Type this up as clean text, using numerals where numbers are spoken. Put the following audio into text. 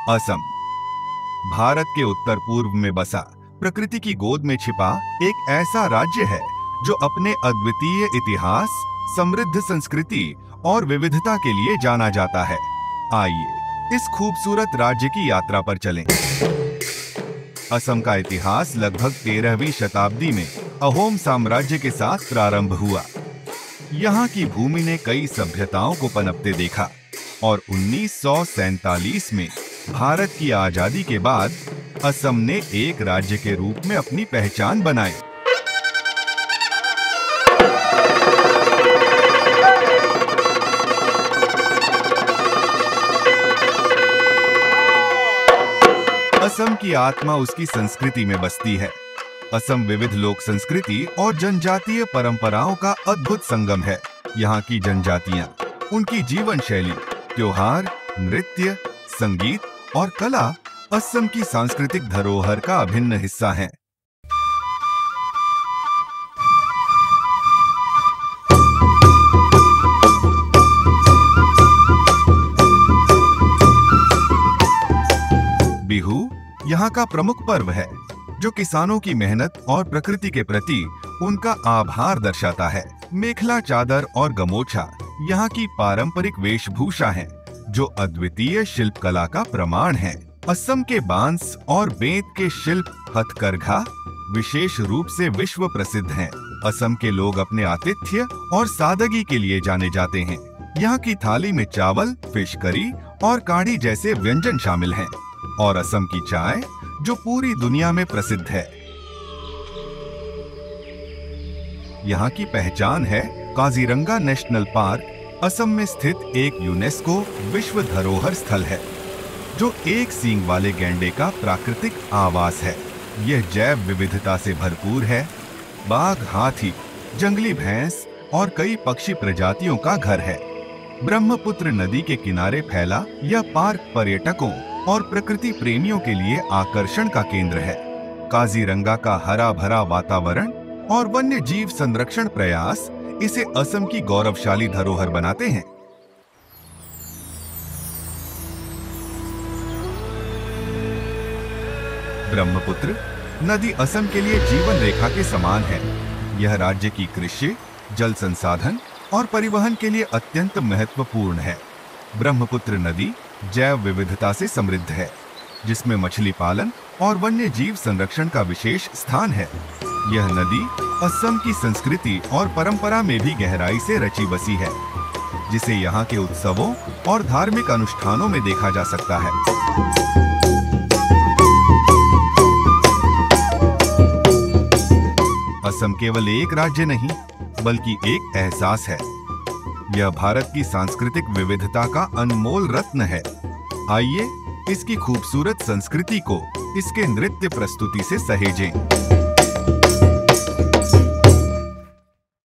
असम भारत के उत्तर पूर्व में बसा प्रकृति की गोद में छिपा एक ऐसा राज्य है जो अपने अद्वितीय इतिहास, समृद्ध संस्कृति और विविधता के लिए जाना जाता है। आइए इस खूबसूरत राज्य की यात्रा पर चलें। असम का इतिहास लगभग 13वीं शताब्दी में अहोम साम्राज्य के साथ प्रारंभ हुआ। यहाँ की भूमि ने कई सभ्यताओं को पनपते देखा और 1947 में भारत की आजादी के बाद असम ने एक राज्य के रूप में अपनी पहचान बनाई। असम की आत्मा उसकी संस्कृति में बसती है। असम विविध लोक संस्कृति और जनजातीय परंपराओं का अद्भुत संगम है। यहाँ की जनजातियाँ, उनकी जीवन शैली, त्योहार, नृत्य, संगीत और कला असम की सांस्कृतिक धरोहर का अभिन्न हिस्सा हैं। बिहू यहाँ का प्रमुख पर्व है, जो किसानों की मेहनत और प्रकृति के प्रति उनका आभार दर्शाता है। मेखला चादर और गमोछा यहाँ की पारंपरिक वेशभूषा है, जो अद्वितीय शिल्पकला का प्रमाण है। असम के बांस और बेंत के शिल्प हथकरघा विशेष रूप से विश्व प्रसिद्ध हैं। असम के लोग अपने आतिथ्य और सादगी के लिए जाने जाते हैं। यहाँ की थाली में चावल, फिश करी और काढ़ी जैसे व्यंजन शामिल हैं। और असम की चाय, जो पूरी दुनिया में प्रसिद्ध है। यहाँ की पहचान है काजीरंगा नेशनल पार्क, असम में स्थित एक यूनेस्को विश्व धरोहर स्थल है, जो एक सींग वाले गैंडे का प्राकृतिक आवास है। यह जैव विविधता से भरपूर है। बाघ, हाथी, जंगली भैंस और कई पक्षी प्रजातियों का घर है। ब्रह्मपुत्र नदी के किनारे फैला यह पार्क पर्यटकों और प्रकृति प्रेमियों के लिए आकर्षण का केंद्र है। काजीरंगा का हरा भरा वातावरण और वन्य जीव संरक्षण प्रयास इसे असम की गौरवशाली धरोहर बनाते हैं। ब्रह्मपुत्र नदी असम के लिए जीवन रेखा के समान है। यह राज्य की कृषि, जल संसाधन और परिवहन के लिए अत्यंत महत्वपूर्ण है। ब्रह्मपुत्र नदी जैव विविधता से समृद्ध है, जिसमें मछली पालन और वन्य जीव संरक्षण का विशेष स्थान है। यह नदी असम की संस्कृति और परंपरा में भी गहराई से रची बसी है, जिसे यहाँ के उत्सवों और धार्मिक अनुष्ठानों में देखा जा सकता है। असम केवल एक राज्य नहीं, बल्कि एक एहसास है। यह भारत की सांस्कृतिक विविधता का अनमोल रत्न है। आइए इसकी खूबसूरत संस्कृति को इसके नृत्य प्रस्तुति से सहेजें।